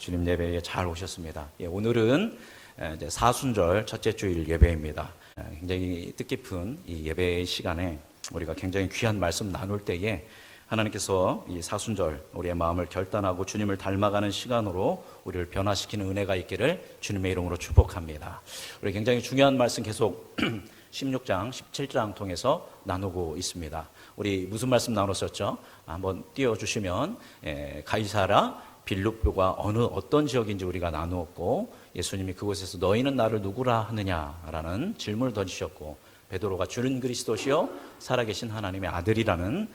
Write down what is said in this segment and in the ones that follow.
주님 예배에 잘 오셨습니다. 오늘은 이제 사순절 첫째 주일 예배입니다. 굉장히 뜻깊은 이 예배 시간에 우리가 굉장히 귀한 말씀 나눌 때에 하나님께서 이 사순절 우리의 마음을 결단하고 주님을 닮아가는 시간으로 우리를 변화시키는 은혜가 있기를 주님의 이름으로 축복합니다. 우리 굉장히 중요한 말씀 계속 16장, 17장 통해서 나누고 있습니다. 우리 무슨 말씀 나눴었죠? 한번 띄워주시면 가이사라 빌립보가 어떤 지역인지 우리가 나누었고, 예수님이 그곳에서 너희는 나를 누구라 하느냐라는 질문을 던지셨고, 베드로가 주는 그리스도시요 살아계신 하나님의 아들이라는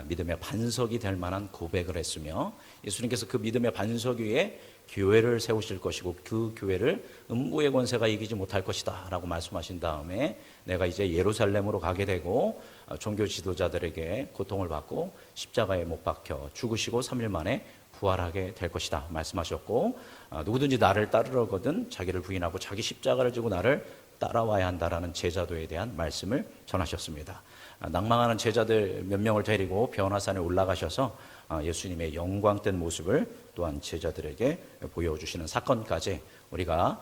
믿음의 반석이 될 만한 고백을 했으며, 예수님께서 그 믿음의 반석 위에 교회를 세우실 것이고 그 교회를 음부의 권세가 이기지 못할 것이다 라고 말씀하신 다음에, 내가 이제 예루살렘으로 가게 되고 종교 지도자들에게 고통을 받고 십자가에 못 박혀 죽으시고 3일 만에 부활하게 될 것이다 말씀하셨고, 누구든지 나를 따르려거든 자기를 부인하고 자기 십자가를 지고 나를 따라와야 한다라는 제자도에 대한 말씀을 전하셨습니다. 낭망하는 제자들 몇 명을 데리고 변화산에 올라가셔서 예수님의 영광된 모습을 또한 제자들에게 보여주시는 사건까지 우리가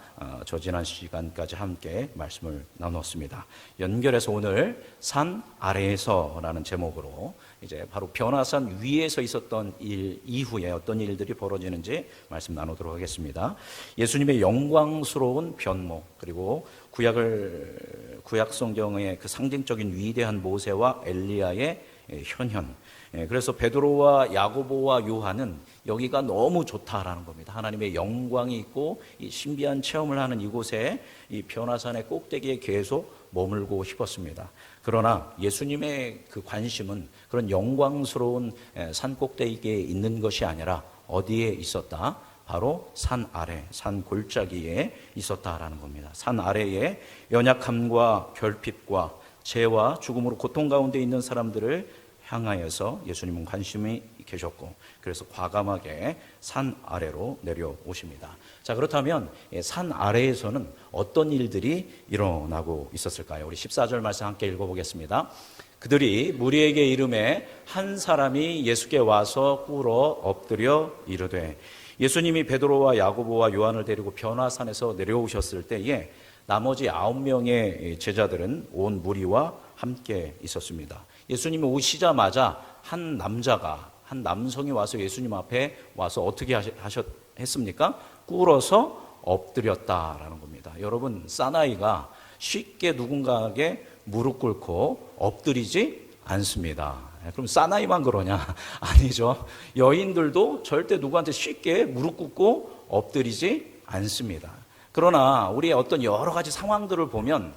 지난 시간까지 함께 말씀을 나누었습니다. 연결해서 오늘 산 아래에서라는 제목으로 이제 바로 변화산 위에서 있었던 일 이후에 어떤 일들이 벌어지는지 말씀 나누도록 하겠습니다. 예수님의 영광스러운 변모, 그리고 구약 성경의 그 상징적인 위대한 모세와 엘리야의 현현. 그래서 베드로와 야고보와 요한은 여기가 너무 좋다라는 겁니다. 하나님의 영광이 있고 이 신비한 체험을 하는 이곳에 이 변화산의 꼭대기에 계속 머물고 싶었습니다. 그러나 예수님의 그 관심은 그런 영광스러운 산 꼭대기에 있는 것이 아니라 어디에 있었다? 바로 산 아래, 산 골짜기에 있었다라는 겁니다. 산 아래에 연약함과 결핍과 죄와 죽음으로 고통 가운데 있는 사람들을 향하여서 예수님은 관심이 계셨고, 그래서 과감하게 산 아래로 내려오십니다. 자, 그렇다면 산 아래에서는 어떤 일들이 일어나고 있었을까요? 우리 14절 말씀 함께 읽어보겠습니다. 그들이 무리에게 이르매 한 사람이 예수께 와서 꿇어 엎드려 이르되, 예수님이 베드로와 야고보와 요한을 데리고 변화산에서 내려오셨을 때에 나머지 9명의 제자들은 온 무리와 함께 있었습니다. 예수님이 오시자마자 한 남성이 와서 예수님 앞에 와서 어떻게 했습니까? 꿇어서 엎드렸다라는 겁니다. 여러분, 사나이가 쉽게 누군가에게 무릎 꿇고 엎드리지 않습니다. 그럼 사나이만 그러냐? 아니죠. 여인들도 절대 누구한테 쉽게 무릎 꿇고 엎드리지 않습니다. 그러나 우리의 어떤 여러 가지 상황들을 보면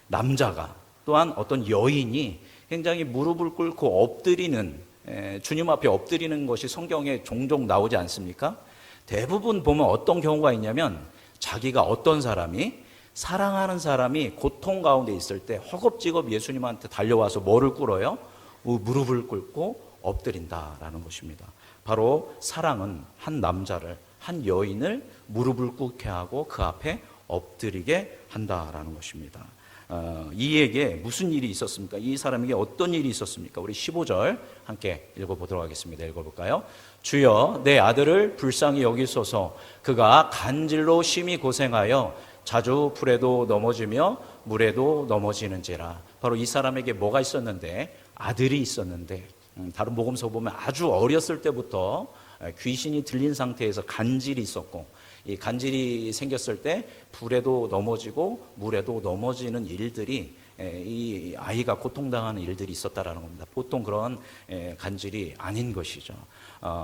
남자가 또한 어떤 여인이 굉장히 무릎을 꿇고 엎드리는, 주님 앞에 엎드리는 것이 성경에 종종 나오지 않습니까? 대부분 보면 어떤 경우가 있냐면, 자기가 어떤 사람이, 사랑하는 사람이 고통 가운데 있을 때 허겁지겁 예수님한테 달려와서 뭐를 꿇어요? 무릎을 꿇고 엎드린다라는 것입니다. 바로 사랑은 한 남자를, 한 여인을 무릎을 꿇게 하고 그 앞에 엎드리게 한다라는 것입니다. 이에게 무슨 일이 있었습니까? 이 사람에게 어떤 일이 있었습니까? 우리 15절 함께 읽어보도록 하겠습니다. 읽어볼까요? 주여, 내 아들을 불쌍히 여기소서. 그가 간질로 심히 고생하여 자주 불에도 넘어지며 물에도 넘어지는지라. 바로 이 사람에게 뭐가 있었는데? 아들이 있었는데, 다른 복음서 보면 아주 어렸을 때부터 귀신이 들린 상태에서 간질이 있었고, 이 간질이 생겼을 때 불에도 넘어지고 물에도 넘어지는 일들이, 이 아이가 고통당하는 일들이 있었다라는 겁니다. 보통 그런 간질이 아닌 것이죠.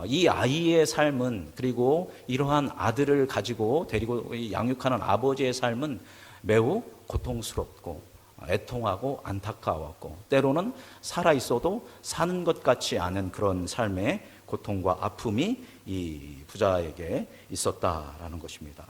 이 아이의 삶은, 그리고 이러한 아들을 가지고 데리고 양육하는 아버지의 삶은 매우 고통스럽고 애통하고 안타까웠고, 때로는 살아있어도 사는 것 같지 않은 그런 삶의 고통과 아픔이 이 부자에게 있었다라는 것입니다.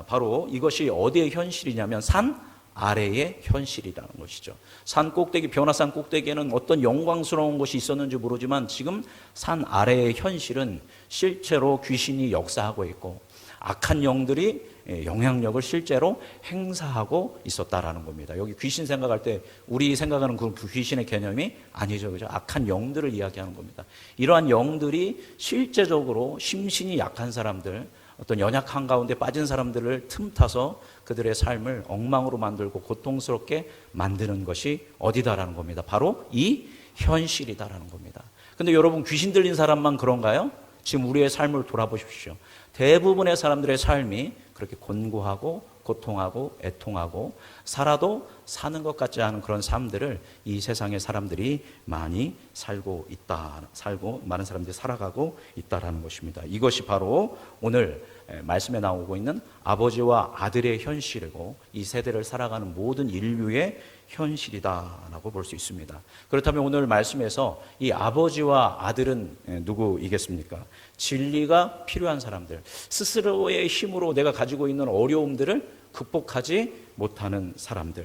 바로 이것이 어디의 현실이냐면 산 아래의 현실이라는 것이죠. 산 꼭대기, 변화산 꼭대기에는 어떤 영광스러운 것이 있었는지 모르지만 지금 산 아래의 현실은 실제로 귀신이 역사하고 있고 악한 영들이 영향력을 실제로 행사하고 있었다라는 겁니다. 여기 귀신 생각할 때 우리 생각하는 그 귀신의 개념이 아니죠. 그죠? 악한 영들을 이야기하는 겁니다. 이러한 영들이 실제적으로 심신이 약한 사람들, 어떤 연약한 가운데 빠진 사람들을 틈타서 그들의 삶을 엉망으로 만들고 고통스럽게 만드는 것이 어디다라는 겁니다. 바로 이 현실이다라는 겁니다. 근데 여러분, 귀신 들린 사람만 그런가요? 지금 우리의 삶을 돌아보십시오. 대부분의 사람들의 삶이 그렇게 곤고하고 고통하고 애통하고 살아도 사는 것 같지 않은 그런 삶들을 이 세상의 사람들이 많이 많은 사람들이 살아가고 있다라는 것입니다. 이것이 바로 오늘 말씀에 나오고 있는 아버지와 아들의 현실이고 이 세대를 살아가는 모든 인류의 현실이다라고 볼 수 있습니다. 그렇다면 오늘 말씀에서 이 아버지와 아들은 누구이겠습니까? 진리가 필요한 사람들, 스스로의 힘으로 내가 가지고 있는 어려움들을 극복하지 못하는 사람들,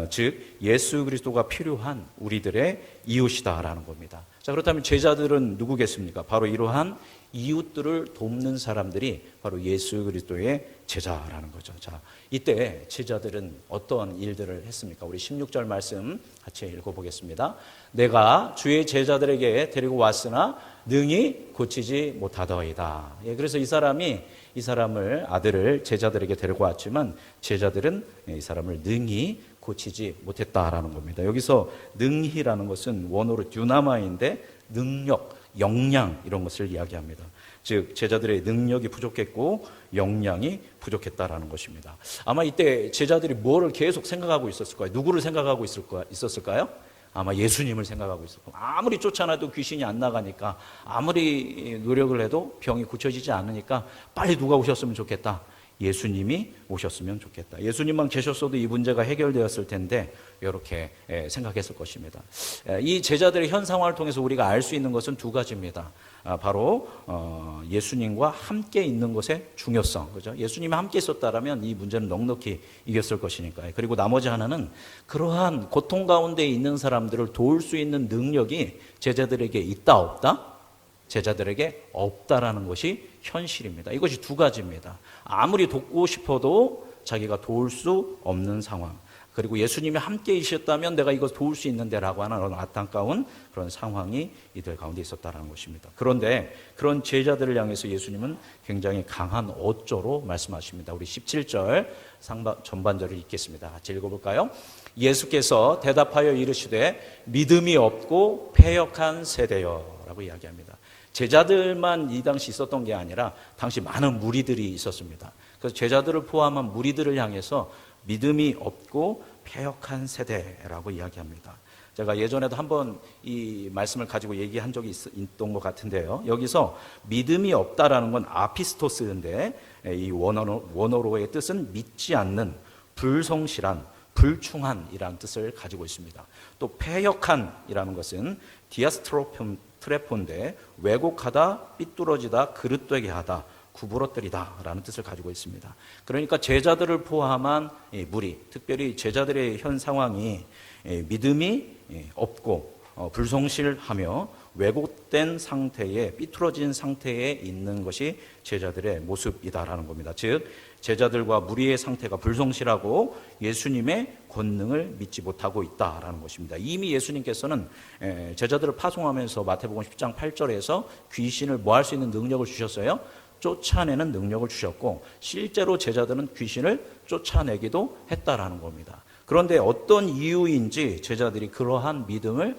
즉 예수 그리스도가 필요한 우리들의 이웃이다라는 겁니다. 자, 그렇다면 제자들은 누구겠습니까? 바로 이러한 이웃들을 돕는 사람들이 바로 예수 그리스도의 제자라는 거죠. 자, 이때 제자들은 어떤 일들을 했습니까? 우리 16절 말씀 같이 읽어보겠습니다. 내가 주의 제자들에게 데리고 왔으나 능히 고치지 못하더이다. 예, 그래서 이 사람을 아들을 제자들에게 데리고 왔지만 제자들은 이 사람을 능히 고치지 못했다라는 겁니다. 여기서 능히라는 것은 원어로 듀나마인데 능력, 역량 이런 것을 이야기합니다. 즉 제자들의 능력이 부족했고 역량이 부족했다라는 것입니다. 아마 이때 제자들이 뭐를 계속 생각하고 있었을까요? 누구를 생각하고 있었을까요? 아마 예수님을 생각하고 있었고, 아무리 쫓아놔도 귀신이 안 나가니까, 아무리 노력을 해도 병이 고쳐지지 않으니까 빨리 누가 오셨으면 좋겠다. 예수님이 오셨으면 좋겠다. 예수님만 계셨어도 이 문제가 해결되었을 텐데 이렇게 생각했을 것입니다. 이 제자들의 현 상황을 통해서 우리가 알 수 있는 것은 두 가지입니다. 바로 예수님과 함께 있는 것의 중요성, 그죠? 예수님이 함께 있었다라면 이 문제는 넉넉히 이겼을 것이니까요. 그리고 나머지 하나는 그러한 고통 가운데 있는 사람들을 도울 수 있는 능력이 제자들에게 있다 없다? 제자들에게 없다라는 것이 현실입니다. 이것이 두 가지입니다. 아무리 돕고 싶어도 자기가 도울 수 없는 상황, 그리고 예수님이 함께 있었다면 내가 이거 도울 수 있는데라고 하는 안타까운 그런 상황이 이들 가운데 있었다라는 것입니다. 그런데 그런 제자들을 향해서 예수님은 굉장히 강한 어조로 말씀하십니다. 우리 17절 전반절을 읽겠습니다. 같이 읽어볼까요? 예수께서 대답하여 이르시되 믿음이 없고 패역한 세대여 라고 이야기합니다. 제자들만 이 당시 있었던 게 아니라 당시 많은 무리들이 있었습니다. 그래서 제자들을 포함한 무리들을 향해서 믿음이 없고 패역한 세대라고 이야기합니다. 제가 예전에도 한번 이 말씀을 가지고 얘기한 적이 있던 것 같은데요. 여기서 믿음이 없다라는 건 아피스토스인데 이 원어로의 뜻은 믿지 않는, 불성실한, 불충한이라는 뜻을 가지고 있습니다. 또 패역한이라는 것은 디아스트로폰데 왜곡하다, 삐뚤어지다, 그릇되게 하다, 구부러뜨리다 라는 뜻을 가지고 있습니다. 그러니까 제자들을 포함한 무리, 특별히 제자들의 현 상황이 믿음이 없고 불성실하며 왜곡된 상태에, 삐뚤어진 상태에 있는 것이 제자들의 모습이다라는 겁니다. 즉 제자들과 무리의 상태가 불성실하고 예수님의 권능을 믿지 못하고 있다라는 것입니다. 이미 예수님께서는 제자들을 파송하면서 마태복음 10장 8절에서 귀신을 뭐 할 수 있는 능력을 주셨어요? 쫓아내는 능력을 주셨고, 실제로 제자들은 귀신을 쫓아내기도 했다라는 겁니다. 그런데 어떤 이유인지 제자들이 그러한 믿음을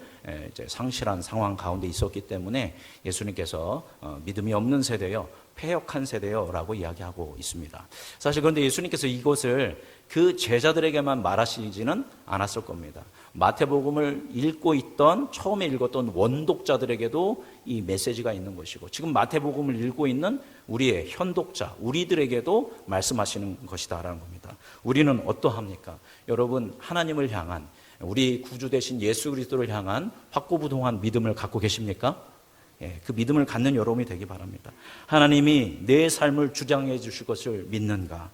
이제 상실한 상황 가운데 있었기 때문에 예수님께서 믿음이 없는 세대요, 패역한 세대요라고 이야기하고 있습니다. 사실 그런데 예수님께서 이것을 그 제자들에게만 말하시지는 않았을 겁니다. 마태복음을 읽고 있던, 처음에 읽었던 원독자들에게도 이 메시지가 있는 것이고, 지금 마태복음을 읽고 있는 우리의 현독자, 우리들에게도 말씀하시는 것이다라는 겁니다. 우리는 어떠합니까? 여러분, 하나님을 향한, 우리 구주 되신 예수 그리스도를 향한 확고부동한 믿음을 갖고 계십니까? 그 믿음을 갖는 여러분이 되기 바랍니다. 하나님이 내 삶을 주장해 주실 것을 믿는가?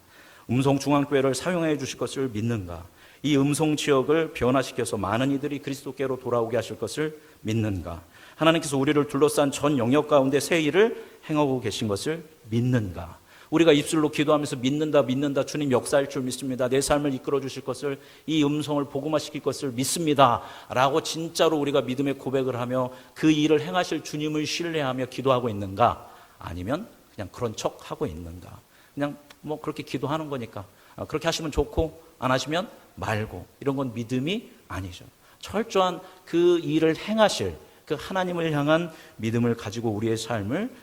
음성중앙교회를 사용해 주실 것을 믿는가? 이 음성 지역을 변화시켜서 많은 이들이 그리스도께로 돌아오게 하실 것을 믿는가? 하나님께서 우리를 둘러싼 전 영역 가운데 새 일을 행하고 계신 것을 믿는가? 우리가 입술로 기도하면서 믿는다, 주님 역사할 줄 믿습니다, 내 삶을 이끌어 주실 것을, 이 음성을 복음화시킬 것을 믿습니다 라고 진짜로 우리가 믿음의 고백을 하며 그 일을 행하실 주님을 신뢰하며 기도하고 있는가? 아니면 그냥 그런 척 하고 있는가? 그냥 뭐 그렇게 기도하는 거니까 그렇게 하시면 좋고 안 하시면 말고, 이런 건 믿음이 아니죠. 철저한 그 일을 행하실 그 하나님을 향한 믿음을 가지고 우리의 삶을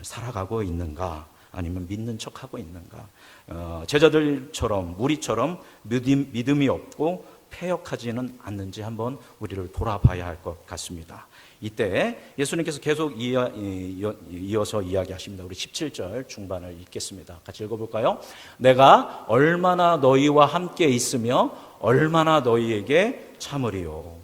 살아가고 있는가? 아니면 믿는 척하고 있는가? 제자들처럼, 무리처럼 믿음이 없고 패역하지는 않는지 한번 우리를 돌아봐야 할 것 같습니다. 이때 예수님께서 계속 이어서 이야기하십니다. 우리 17절 중반을 읽겠습니다. 같이 읽어볼까요? 내가 얼마나 너희와 함께 있으며 얼마나 너희에게 참으리요.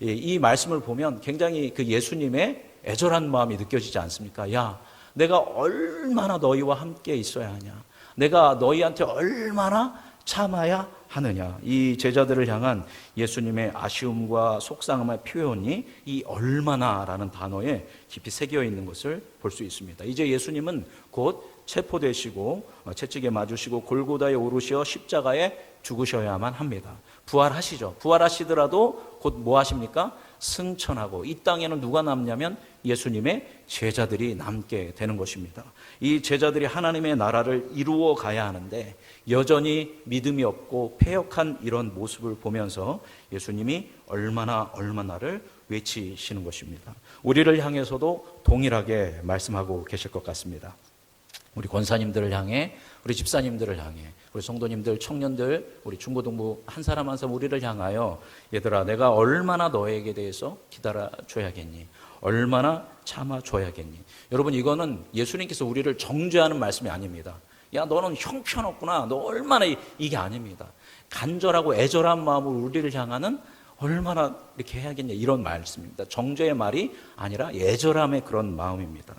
이 말씀을 보면 굉장히 그 예수님의 애절한 마음이 느껴지지 않습니까? 야, 내가 얼마나 너희와 함께 있어야 하냐, 내가 너희한테 얼마나 참아야 하느냐. 이 제자들을 향한 예수님의 아쉬움과 속상함의 표현이 이 얼마나라는 단어에 깊이 새겨 있는 것을 볼 수 있습니다. 이제 예수님은 곧 체포되시고 채찍에 맞으시고 골고다에 오르시어 십자가에 죽으셔야만 합니다. 부활하시죠. 부활하시더라도 곧 뭐 하십니까? 승천하고, 이 땅에는 누가 남냐면 예수님의 제자들이 남게 되는 것입니다. 이 제자들이 하나님의 나라를 이루어 가야 하는데 여전히 믿음이 없고 패역한 이런 모습을 보면서 예수님이 얼마나를 외치시는 것입니다. 우리를 향해서도 동일하게 말씀하고 계실 것 같습니다. 우리 권사님들을 향해, 우리 집사님들을 향해, 우리 성도님들, 청년들, 우리 중고등부 한 사람 한 사람 우리를 향하여, 얘들아, 내가 얼마나 너에게 대해서 기다려줘야겠니? 얼마나 참아줘야겠니? 여러분, 이거는 예수님께서 우리를 정죄하는 말씀이 아닙니다. 야, 너는 형편없구나, 너 얼마나, 이게 아닙니다. 간절하고 애절한 마음으로 우리를 향하는 얼마나 이렇게 해야겠냐, 이런 말씀입니다. 정죄의 말이 아니라 애절함의 그런 마음입니다.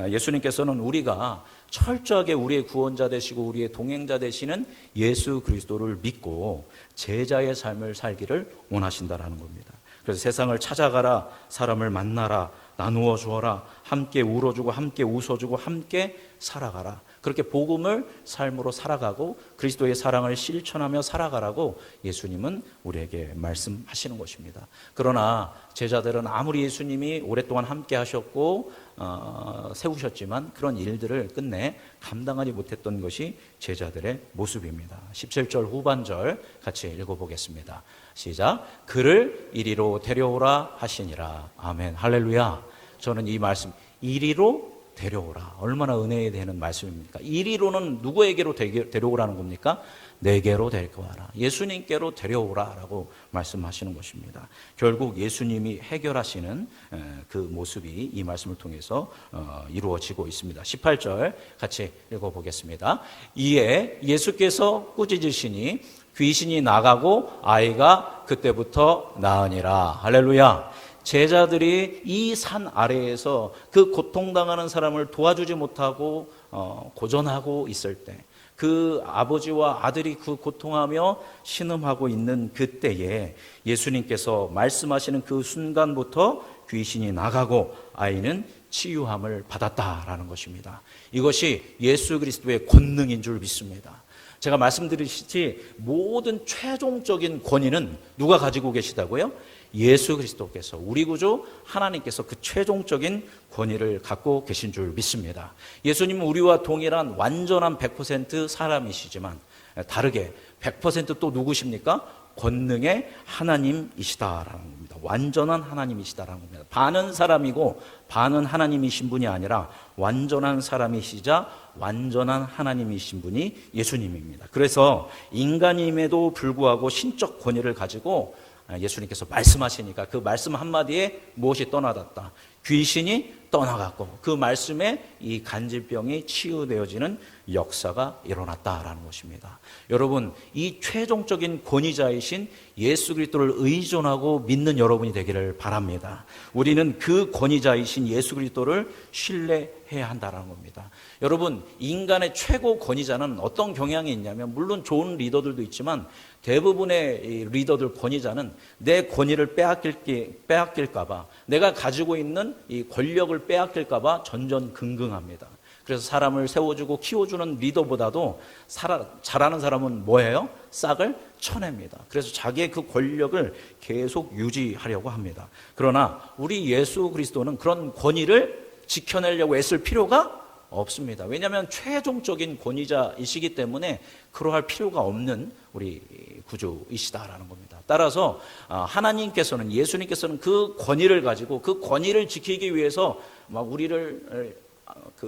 예수님께서는 우리가 철저하게 우리의 구원자 되시고 우리의 동행자 되시는 예수 그리스도를 믿고 제자의 삶을 살기를 원하신다라는 겁니다. 그래서 세상을 찾아가라, 사람을 만나라, 나누어 주어라, 함께 울어주고 함께 웃어주고 함께 살아가라. 그렇게 복음을 삶으로 살아가고 그리스도의 사랑을 실천하며 살아가라고 예수님은 우리에게 말씀하시는 것입니다. 그러나 제자들은 아무리 예수님이 오랫동안 함께 하셨고 세우셨지만 그런 일들을 끝내 감당하지 못했던 것이 제자들의 모습입니다. 17절 후반절 같이 읽어보겠습니다. 시작. 그를 이리로 데려오라 하시니라. 아멘. 할렐루야. 저는 이 말씀, 이리로 데려오라, 얼마나 은혜에 되는 말씀입니까? 이리로는 누구에게로 데려오라는 겁니까? 내게로 데려와라, 예수님께로 데려오라라고 말씀하시는 것입니다. 결국 예수님이 해결하시는 그 모습이 이 말씀을 통해서 이루어지고 있습니다. 18절 같이 읽어보겠습니다. 이에 예수께서 꾸짖으시니 귀신이 나가고 아이가 그때부터 나으니라. 할렐루야. 제자들이 이 산 아래에서 그 고통당하는 사람을 도와주지 못하고 고전하고 있을 때, 그 아버지와 아들이 그 고통하며 신음하고 있는 그때에 예수님께서 말씀하시는 그 순간부터 귀신이 나가고 아이는 치유함을 받았다라는 것입니다. 이것이 예수 그리스도의 권능인 줄 믿습니다. 제가 말씀드리시지 모든 최종적인 권위는 누가 가지고 계시다고요? 예수 그리스도께서, 우리 구주 하나님께서 그 최종적인 권위를 갖고 계신 줄 믿습니다. 예수님은 우리와 동일한 완전한 100% 사람이시지만 다르게 100% 또 누구십니까? 권능의 하나님이시다라는 겁니다. 완전한 하나님이시다라는 겁니다. 반은 사람이고 반은 하나님이신 분이 아니라 완전한 사람이시자 완전한 하나님이신 분이 예수님입니다. 그래서 인간임에도 불구하고 신적 권위를 가지고 예수님께서 말씀하시니까 그 말씀 한마디에 무엇이 떠나갔다? 귀신이 떠나갔고 그 말씀에 이 간질병이 치유되어지는 역사가 일어났다라는 것입니다. 여러분, 이 최종적인 권위자이신 예수 그리스도를 의존하고 믿는 여러분이 되기를 바랍니다. 우리는 그 권위자이신 예수 그리스도를 신뢰해야 한다는 겁니다. 여러분, 인간의 최고 권위자는 어떤 경향이 있냐면, 물론 좋은 리더들도 있지만 대부분의 리더들, 권위자는 내 권위를 빼앗길까 봐, 내가 가지고 있는 이 권력을 빼앗길까 봐 전전긍긍합니다. 그래서 사람을 세워주고 키워주는 리더보다도 잘하는 사람은 뭐예요? 싹을 쳐냅니다. 그래서 자기의 그 권력을 계속 유지하려고 합니다. 그러나 우리 예수 그리스도는 그런 권위를 지켜내려고 애쓸 필요가 없습니다. 왜냐하면 최종적인 권위자이시기 때문에 그러할 필요가 없는 우리 구주이시다라는 겁니다. 따라서 하나님께서는, 예수님께서는 그 권위를 가지고 그 권위를 지키기 위해서 막 우리를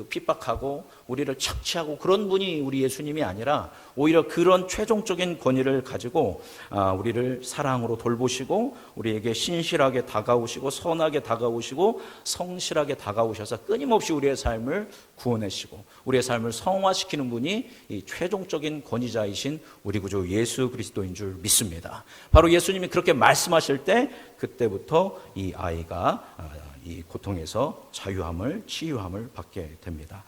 핍박하고 우리를 착취하고 그런 분이 우리 예수님이 아니라 오히려 그런 최종적인 권위를 가지고 우리를 사랑으로 돌보시고 우리에게 신실하게 다가오시고 선하게 다가오시고 성실하게 다가오셔서 끊임없이 우리의 삶을 구원하시고 우리의 삶을 성화시키는 분이 이 최종적인 권위자이신 우리 구주 예수 그리스도인 줄 믿습니다. 바로 예수님이 그렇게 말씀하실 때 그때부터 이 아이가 이 고통에서 자유함을, 치유함을 받게 됩니다.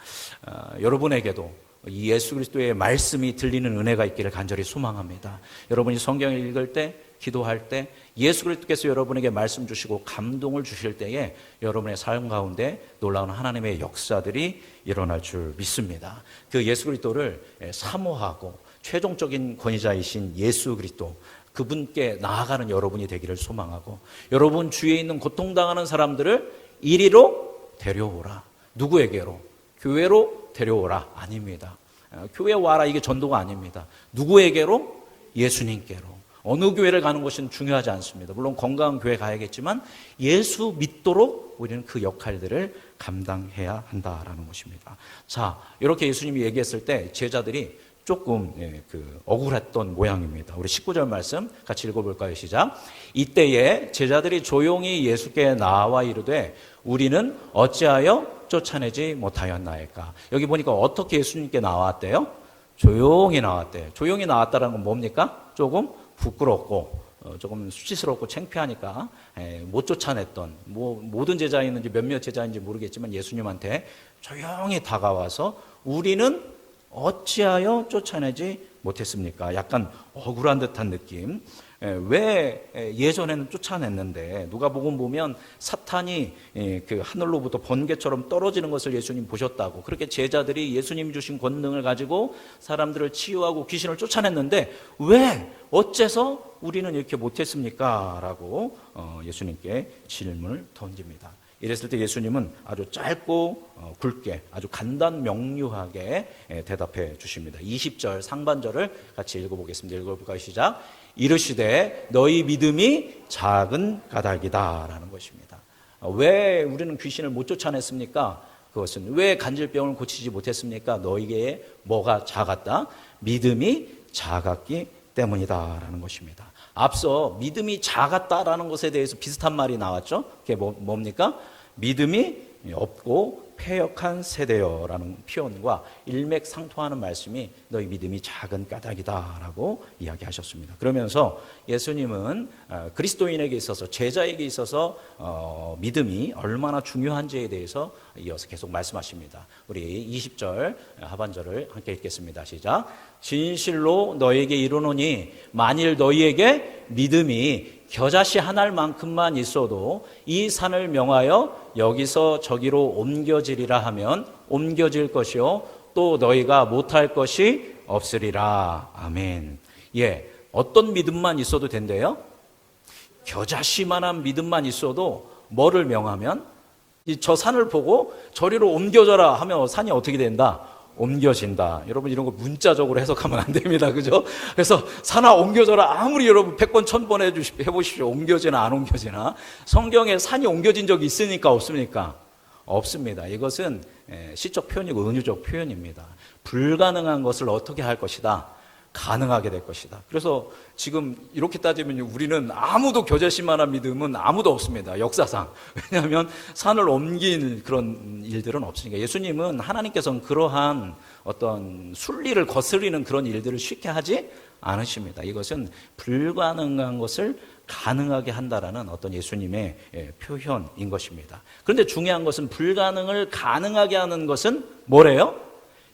여러분에게도 이 예수 그리스도의 말씀이 들리는 은혜가 있기를 간절히 소망합니다. 여러분이 성경을 읽을 때, 기도할 때 예수 그리스도께서 여러분에게 말씀 주시고 감동을 주실 때에 여러분의 삶 가운데 놀라운 하나님의 역사들이 일어날 줄 믿습니다. 그 예수 그리스도를 사모하고 최종적인 권위자이신 예수 그리스도, 그분께 나아가는 여러분이 되기를 소망하고, 여러분 주위에 있는 고통당하는 사람들을 이리로 데려오라. 누구에게로? 교회로 데려오라. 아닙니다. 교회 와라, 이게 전도가 아닙니다. 누구에게로? 예수님께로. 어느 교회를 가는 것은 중요하지 않습니다. 물론 건강한 교회 가야겠지만 예수 믿도록 우리는 그 역할들을 감당해야 한다라는 것입니다. 자, 이렇게 예수님이 얘기했을 때 제자들이 조금 억울했던 모양입니다. 우리 19절 말씀 같이 읽어볼까요? 시작. 이때에 제자들이 조용히 예수께 나와 이르되 우리는 어찌하여 쫓아내지 못하였나이까. 여기 보니까 어떻게 예수님께 나왔대요? 조용히 나왔대요. 조용히 나왔다는 건 뭡니까? 조금 부끄럽고 조금 수치스럽고 창피하니까 못 쫓아냈던, 모든 제자였는지 몇몇 제자인지 모르겠지만 예수님한테 조용히 다가와서 우리는 어찌하여 쫓아내지 못했습니까? 약간 억울한 듯한 느낌. 왜 예전에는 쫓아냈는데, 누가복음 보면 사탄이 그 하늘로부터 번개처럼 떨어지는 것을 예수님 보셨다고, 그렇게 제자들이 예수님 주신 권능을 가지고 사람들을 치유하고 귀신을 쫓아냈는데 왜 어째서 우리는 이렇게 못했습니까? 라고 예수님께 질문을 던집니다. 이랬을 때 예수님은 아주 짧고 굵게, 아주 간단 명료하게 대답해 주십니다. 20절 상반절을 같이 읽어보겠습니다. 읽어볼까요? 시작. 이르시되 너희 믿음이 작은 까닭이다 라는 것입니다. 왜 우리는 귀신을 못 쫓아냈습니까? 그것은 왜 간질병을 고치지 못했습니까? 너희에게 뭐가 작았다? 믿음이 작았기 때문이다 라는 것입니다. 앞서 믿음이 작았다라는 것에 대해서 비슷한 말이 나왔죠. 그게 뭡니까? 믿음이 없고 패역한 세대여라는 표현과 일맥상통하는 말씀이 너희 믿음이 작은 까닭이다라고 이야기하셨습니다. 그러면서 예수님은 그리스도인에게 있어서, 제자에게 있어서 믿음이 얼마나 중요한지에 대해서 이어서 계속 말씀하십니다. 우리 20절 하반절을 함께 읽겠습니다. 시작. 진실로 너에게 이르노니 만일 너희에게 믿음이 겨자씨 한 알만큼만 있어도 이 산을 명하여 여기서 저기로 옮겨지리라 하면 옮겨질 것이요 또 너희가 못할 것이 없으리라. 아멘. 예, 어떤 믿음만 있어도 된대요? 겨자씨만한 믿음만 있어도 뭐를 명하면? 저 산을 보고 저리로 옮겨져라 하면 산이 어떻게 된다? 옮겨진다. 여러분 이런 거 문자적으로 해석하면 안 됩니다. 그죠? 그래서 산아 옮겨져라. 아무리 여러분 100번 1000번 해보십시오. 옮겨지나 안 옮겨지나. 성경에 산이 옮겨진 적이 있으니까 없습니까? 없습니다. 이것은 시적 표현이고 은유적 표현입니다. 불가능한 것을 어떻게 할 것이다? 가능하게 될 것이다. 그래서 지금 이렇게 따지면 우리는 아무도 겨자씨만한 믿음은 아무도 없습니다. 역사상. 왜냐하면 산을 옮긴 그런 일들은 없으니까. 예수님은, 하나님께서는 그러한 어떤 순리를 거스리는 그런 일들을 쉽게 하지 않으십니다. 이것은 불가능한 것을 가능하게 한다라는 어떤 예수님의 표현인 것입니다. 그런데 중요한 것은 불가능을 가능하게 하는 것은 뭐래요?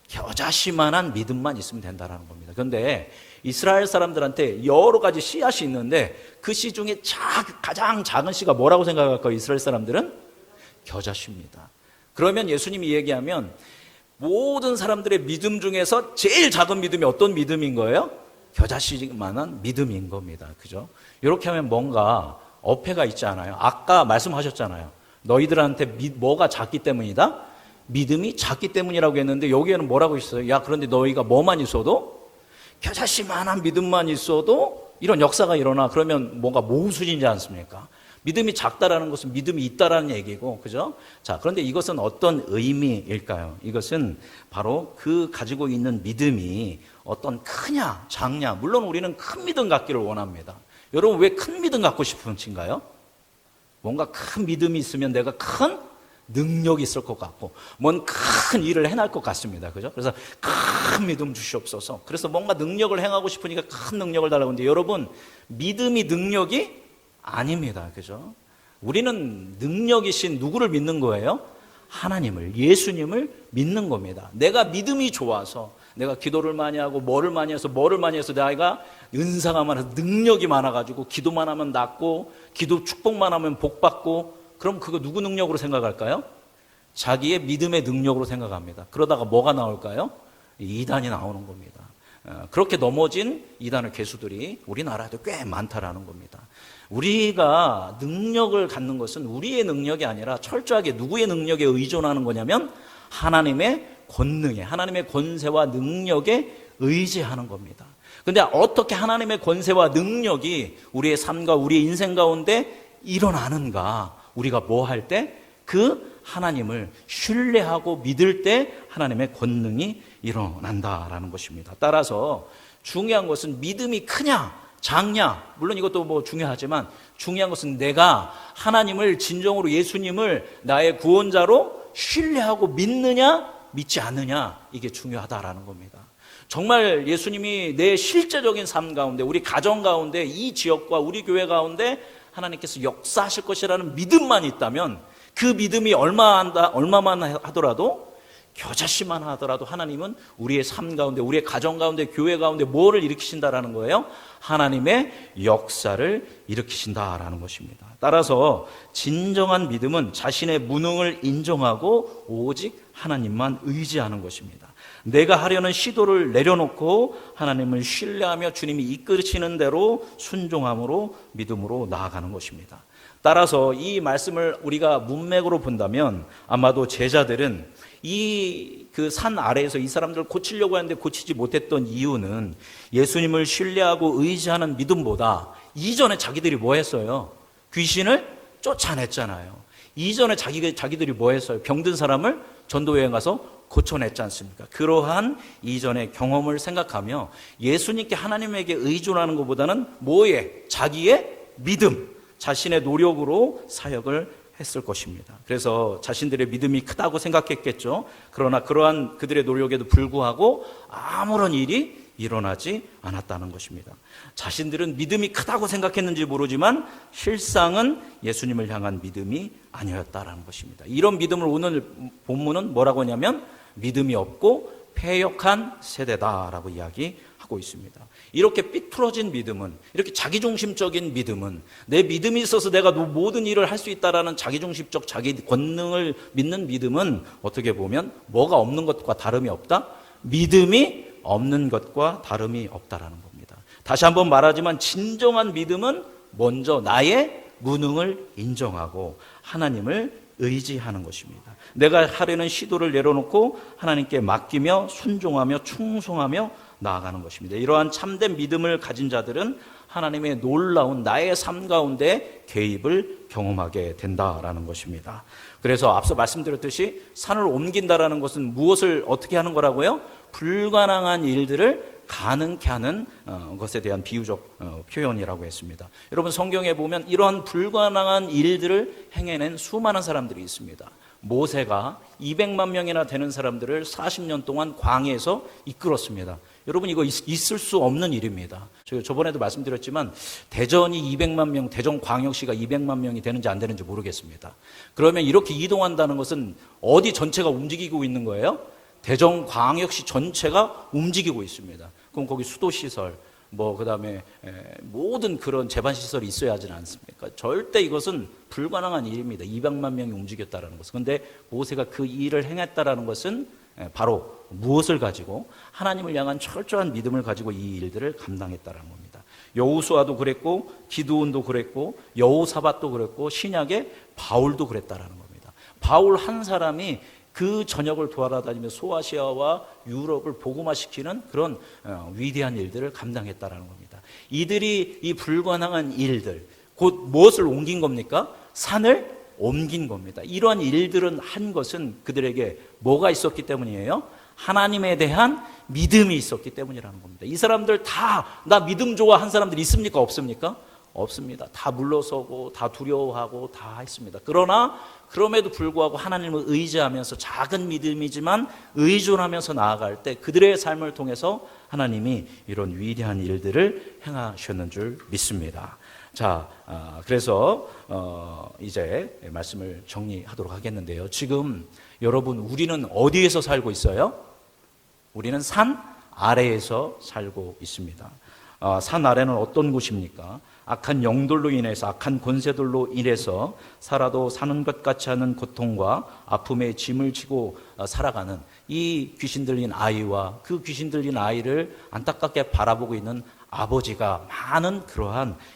겨자씨만한 믿음만 있으면 된다는 겁니다. 그런데 이스라엘 사람들한테 여러 가지 씨앗이 있는데 그 씨 중에 가장 작은 씨가 뭐라고 생각할까요? 이스라엘 사람들은 겨자씨입니다. 그러면 예수님이 얘기하면 모든 사람들의 믿음 중에서 제일 작은 믿음이 어떤 믿음인 거예요? 겨자씨만한 믿음인 겁니다. 그죠? 이렇게 하면 뭔가 어폐가 있지 않아요? 아까 말씀하셨잖아요. 너희들한테 뭐가 작기 때문이다? 믿음이 작기 때문이라고 했는데 여기에는 뭐라고 있어요? 야, 그런데 너희가 뭐만 있어도? 겨자씨만한 믿음만 있어도 이런 역사가 일어나. 그러면 뭔가 모순이지 않습니까? 믿음이 작다라는 것은 믿음이 있다라는 얘기고, 그죠? 자, 그런데 이것은 어떤 의미일까요? 이것은 바로 그 가지고 있는 믿음이 어떤 크냐, 작냐. 물론 우리는 큰 믿음 갖기를 원합니다. 여러분, 왜 큰 믿음 갖고 싶으신가요? 뭔가 큰 믿음이 있으면 내가 큰 능력이 있을 것 같고, 뭔 큰 일을 해낼 것 같습니다. 그죠? 그래서 큰 믿음 주시옵소서. 그래서 뭔가 능력을 행하고 싶으니까 큰 능력을 달라고 하는데, 여러분, 믿음이 능력이 아닙니다. 그죠? 우리는 능력이신 누구를 믿는 거예요? 하나님을, 예수님을 믿는 겁니다. 내가 믿음이 좋아서, 내가 기도를 많이 하고 뭐를 많이 해서 내가 은사가 많아서 능력이 많아가지고 기도만 하면 낫고 기도 축복만 하면 복 받고, 그럼 그거 누구 능력으로 생각할까요? 자기의 믿음의 능력으로 생각합니다. 그러다가 뭐가 나올까요? 이단이 나오는 겁니다. 그렇게 넘어진 이단의 괴수들이 우리나라에도 꽤 많다라는 겁니다. 우리가 능력을 갖는 것은 우리의 능력이 아니라 철저하게 누구의 능력에 의존하는 거냐면 하나님의 권능에, 하나님의 권세와 능력에 의지하는 겁니다. 그런데 어떻게 하나님의 권세와 능력이 우리의 삶과 우리의 인생 가운데 일어나는가? 우리가 뭐 할 때? 그 하나님을 신뢰하고 믿을 때 하나님의 권능이 일어난다라는 것입니다. 따라서 중요한 것은 믿음이 크냐 작냐, 물론 이것도 뭐 중요하지만 중요한 것은 내가 하나님을 진정으로, 예수님을 나의 구원자로 신뢰하고 믿느냐 믿지 않느냐, 이게 중요하다라는 겁니다. 정말 예수님이 내 실제적인 삶 가운데, 우리 가정 가운데, 이 지역과 우리 교회 가운데 하나님께서 역사하실 것이라는 믿음만 있다면, 그 믿음이 얼마만 하더라도, 겨자씨만 하더라도 하나님은 우리의 삶 가운데, 우리의 가정 가운데, 교회 가운데 뭐를 일으키신다라는 거예요? 하나님의 역사를 일으키신다라는 것입니다. 따라서 진정한 믿음은 자신의 무능을 인정하고 오직 하나님만 의지하는 것입니다. 내가 하려는 시도를 내려놓고 하나님을 신뢰하며 주님이 이끄시는 대로 순종함으로 믿음으로 나아가는 것입니다. 따라서 이 말씀을 우리가 문맥으로 본다면 아마도 제자들은 이 그 산 아래에서 이 사람들을 고치려고 하는데 고치지 못했던 이유는 예수님을 신뢰하고 의지하는 믿음보다 이전에 자기들이 뭐 했어요? 귀신을 쫓아냈잖아요. 이전에 자기들이 뭐 했어요? 병든 사람을 전도여행 가서 고쳐냈지 않습니까? 그러한 이전의 경험을 생각하며 예수님께, 하나님에게 의존하는 것보다는 뭐에? 자기의 믿음, 자신의 노력으로 사역을 했을 것입니다. 그래서 자신들의 믿음이 크다고 생각했겠죠. 그러나 그러한 그들의 노력에도 불구하고 아무런 일이 일어나지 않았다는 것입니다. 자신들은 믿음이 크다고 생각했는지 모르지만 실상은 예수님을 향한 믿음이 아니었다라는 것입니다. 이런 믿음을 오늘 본문은 뭐라고 하냐면 믿음이 없고 패역한 세대다라고 이야기하고 있습니다. 이렇게 삐뚤어진 믿음은, 이렇게 자기중심적인 믿음은, 내 믿음이 있어서 내가 모든 일을 할 수 있다라는 자기중심적 자기 권능을 믿는 믿음은 어떻게 보면 뭐가 없는 것과 다름이 없다? 믿음이 없는 것과 다름이 없다라는 겁니다. 다시 한번 말하지만 진정한 믿음은 먼저 나의 무능을 인정하고 하나님을 의지하는 것입니다. 내가 하려는 시도를 내려놓고 하나님께 맡기며 순종하며 충성하며 나아가는 것입니다. 이러한 참된 믿음을 가진 자들은 하나님의 놀라운 나의 삶 가운데 개입을 경험하게 된다라는 것입니다. 그래서 앞서 말씀드렸듯이 산을 옮긴다라는 것은 무엇을 어떻게 하는 거라고요? 불가능한 일들을 가능케 하는 것에 대한 비유적 표현이라고 했습니다. 여러분, 성경에 보면 이러한 불가능한 일들을 행해낸 수많은 사람들이 있습니다. 모세가 200만 명이나 되는 사람들을 40년 동안 광야에서 이끌었습니다. 여러분, 이거 있을 수 없는 일입니다. 제가 저번에도 말씀드렸지만 대전이 200만 명, 대전 광역시가 200만 명이 되는지 안 되는지 모르겠습니다. 그러면 이렇게 이동한다는 것은 어디 전체가 움직이고 있는 거예요? 대전 광역시 전체가 움직이고 있습니다. 그럼 거기 수도시설, 그다음에 모든 그런 재반시설이 있어야 하지 않습니까? 절대 이것은 불가능한 일입니다. 200만 명이 움직였다는 것은. 그런데 모세가 그 일을 행했다라는 것은 바로 무엇을 가지고? 하나님을 향한 철저한 믿음을 가지고 이 일들을 감당했다는 겁니다. 여호수아도 그랬고 기드온도 그랬고 여호사밧도 그랬고 신약의 바울도 그랬다는 겁니다. 바울 한 사람이 그 전역을 돌아다니며 소아시아와 유럽을 복음화시키는 그런 위대한 일들을 감당했다는 겁니다. 이들이 이 불가능한 일들, 곧 무엇을 옮긴 겁니까? 산을 옮긴 겁니다. 이러한 일들은 한 것은 그들에게 뭐가 있었기 때문이에요? 하나님에 대한 믿음이 있었기 때문이라는 겁니다. 이 사람들 다 나 믿음 좋아한 사람들 있습니까? 없습니까? 없습니다. 다 물러서고 다 두려워하고 다 했습니다. 그러나 그럼에도 불구하고 하나님을 의지하면서 작은 믿음이지만 의존하면서 나아갈 때 그들의 삶을 통해서 하나님이 이런 위대한 일들을 행하셨는 줄 믿습니다. 자, 그래서 이제 말씀을 정리하도록 하겠는데요. 지금 여러분, 우리는 어디에서 살고 있어요? 우리는 산 아래에서 살고 있습니다. 산 아래는 어떤 곳입니까? 악한 영들로 인해서, 악한 권세들로 인해서 살아도 사는 것 같지 않은 고통과 아픔의 짐을 지고 살아가는 이 귀신 들린 아이와 그 귀신 들린 아이를 안타깝게 바라보고 있는 아버지가 많은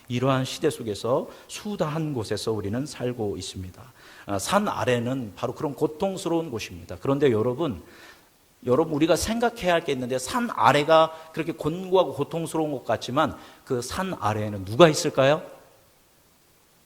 이러한 시대 속에서 수다한 곳에서 우리는 살고 있습니다. 산 아래는 바로 그런 고통스러운 곳입니다. 그런데 여러분 우리가 생각해야 할 게 있는데, 산 아래가 그렇게 곤고하고 고통스러운 것 같지만 그 산 아래에는 누가 있을까요?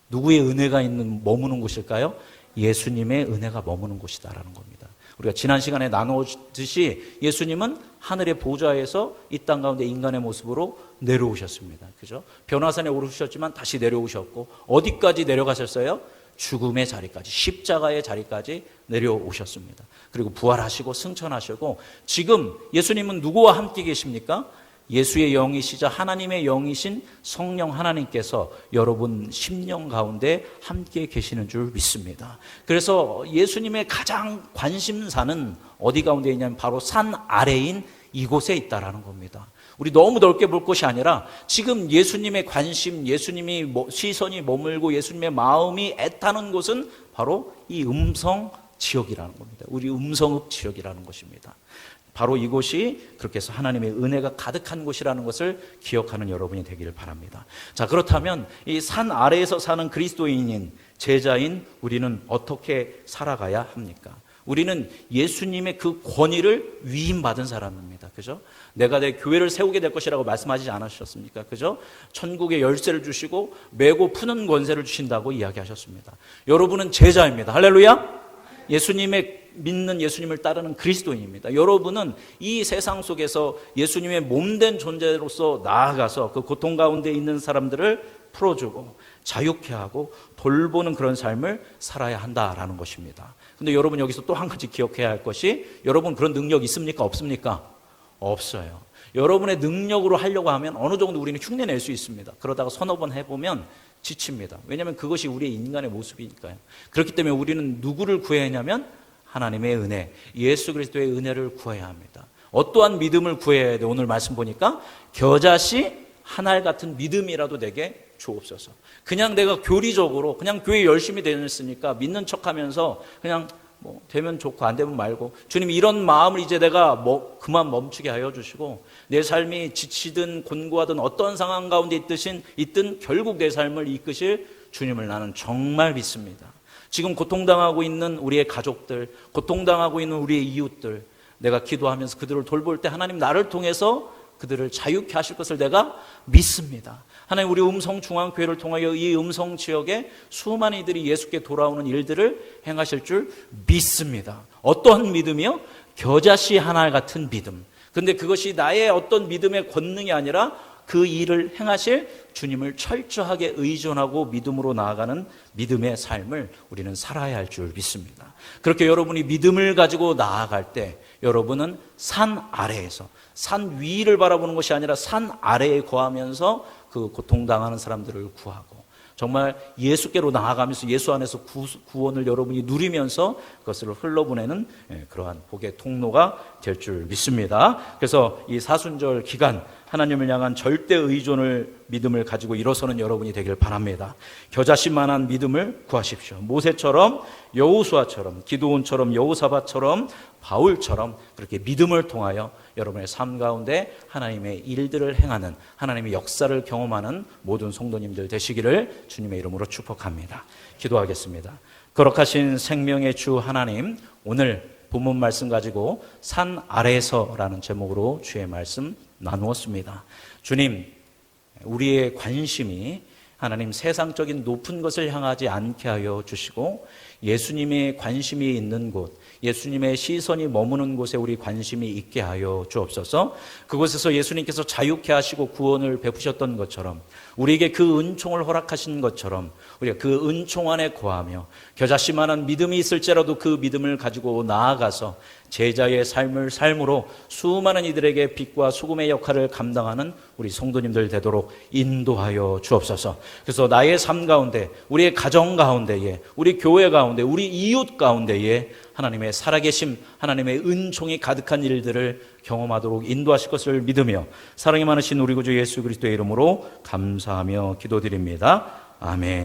누구의 은혜가 머무는 곳일까요? 예수님의 은혜가 머무는 곳이다라는 겁니다. 우리가 지난 시간에 나누었듯이 예수님은 하늘의 보좌에서 이 땅 가운데 인간의 모습으로 내려오셨습니다. 그죠? 변화산에 오르셨지만 다시 내려오셨고, 어디까지 내려가셨어요? 죽음의 자리까지, 십자가의 자리까지 내려오셨습니다. 그리고 부활하시고 승천하시고, 지금 예수님은 누구와 함께 계십니까? 예수의 영이시자 하나님의 영이신 성령 하나님께서 여러분 심령 가운데 함께 계시는 줄 믿습니다. 그래서 예수님의 가장 관심사는 어디 가운데 있냐면 바로 산 아래인 이곳에 있다라는 겁니다. 우리 너무 넓게 볼 것이 아니라 지금 예수님의 관심, 예수님이 시선이 머물고 예수님의 마음이 애타는 곳은 바로 이 음성 지역이라는 겁니다. 우리 음성읍 지역이라는 것입니다. 바로 이곳이 그렇게 해서 하나님의 은혜가 가득한 곳이라는 것을 기억하는 여러분이 되기를 바랍니다. 자, 그렇다면 이 산 아래에서 사는 그리스도인인 제자인 우리는 어떻게 살아가야 합니까? 우리는 예수님의 그 권위를 위임받은 사람입니다. 그죠? 내가 내 교회를 세우게 될 것이라고 말씀하시지 않으셨습니까? 그죠? 천국의 열쇠를 주시고 메고 푸는 권세를 주신다고 이야기하셨습니다. 여러분은 제자입니다. 할렐루야! 믿는 예수님을 따르는 그리스도인입니다. 여러분은 이 세상 속에서 예수님의 몸된 존재로서 나아가서 그 고통 가운데 있는 사람들을 풀어주고 자유케 하고 돌보는 그런 삶을 살아야 한다라는 것입니다. 근데 여러분 여기서 또 한 가지 기억해야 할 것이, 여러분 그런 능력 있습니까? 없습니까? 없어요. 여러분의 능력으로 하려고 하면 어느 정도 우리는 흉내낼 수 있습니다. 그러다가 서너 번 해보면 지칩니다. 왜냐하면 그것이 우리의 인간의 모습이니까요. 그렇기 때문에 우리는 누구를 구해야 하냐면 하나님의 은혜, 예수 그리스도의 은혜를 구해야 합니다. 어떠한 믿음을 구해야 돼? 오늘 말씀 보니까 겨자씨 하나 같은 믿음이라도 내게 주옵소서. 그냥 내가 교리적으로 그냥 교회 열심히 다녔으니까 믿는 척하면서 그냥 되면 좋고 안 되면 말고, 주님 이런 마음을 이제 내가 그만 멈추게 하여 주시고, 내 삶이 지치든 곤고하든 어떤 상황 가운데 있든 결국 내 삶을 이끄실 주님을 나는 정말 믿습니다. 지금 고통당하고 있는 우리의 가족들, 고통당하고 있는 우리의 이웃들, 내가 기도하면서 그들을 돌볼 때 하나님 나를 통해서 그들을 자유케 하실 것을 내가 믿습니다. 하나님, 우리 음성중앙교회를 통하여 이 음성 지역에 수많은 이들이 예수께 돌아오는 일들을 행하실 줄 믿습니다. 어떠한 믿음이요? 겨자씨 하나 같은 믿음. 근데 그것이 나의 어떤 믿음의 권능이 아니라 그 일을 행하실 주님을 철저하게 의존하고 믿음으로 나아가는 믿음의 삶을 우리는 살아야 할 줄 믿습니다. 그렇게 여러분이 믿음을 가지고 나아갈 때 여러분은 산 아래에서, 산 위를 바라보는 것이 아니라 산 아래에 거하면서 그 고통당하는 사람들을 구하고 정말 예수께로 나아가면서 예수 안에서 구원을 여러분이 누리면서 그것을 흘러보내는 그러한 복의 통로가 될 줄 믿습니다. 그래서 이 사순절 기간 하나님을 향한 절대 의존을 믿음을 가지고 일어서는 여러분이 되길 바랍니다. 겨자씨만한 믿음을 구하십시오. 모세처럼, 여호수아처럼, 기드온처럼, 여호사밧처럼, 바울처럼 그렇게 믿음을 통하여 여러분의 삶 가운데 하나님의 일들을 행하는, 하나님의 역사를 경험하는 모든 성도님들 되시기를 주님의 이름으로 축복합니다. 기도하겠습니다. 거룩하신 생명의 주 하나님, 오늘 본문 말씀 가지고 산 아래에서라는 제목으로 주의 말씀 나누었습니다. 주님, 우리의 관심이 하나님 세상적인 높은 것을 향하지 않게 하여 주시고 예수님의 관심이 있는 곳, 예수님의 시선이 머무는 곳에 우리 관심이 있게 하여 주옵소서. 그곳에서 예수님께서 자유케 하시고 구원을 베푸셨던 것처럼, 우리에게 그 은총을 허락하신 것처럼 우리가 그 은총 안에 거하며 겨자씨만한 믿음이 있을지라도 그 믿음을 가지고 나아가서 제자의 삶을 삶으로 수많은 이들에게 빛과 소금의 역할을 감당하는 우리 성도님들 되도록 인도하여 주옵소서. 그래서 나의 삶 가운데, 우리의 가정 가운데에, 우리 교회 가운데, 우리 이웃 가운데에 하나님의 살아계심, 하나님의 은총이 가득한 일들을 경험하도록 인도하실 것을 믿으며 사랑이 많으신 우리 구주 예수 그리스도의 이름으로 감사하며 기도드립니다. 아멘.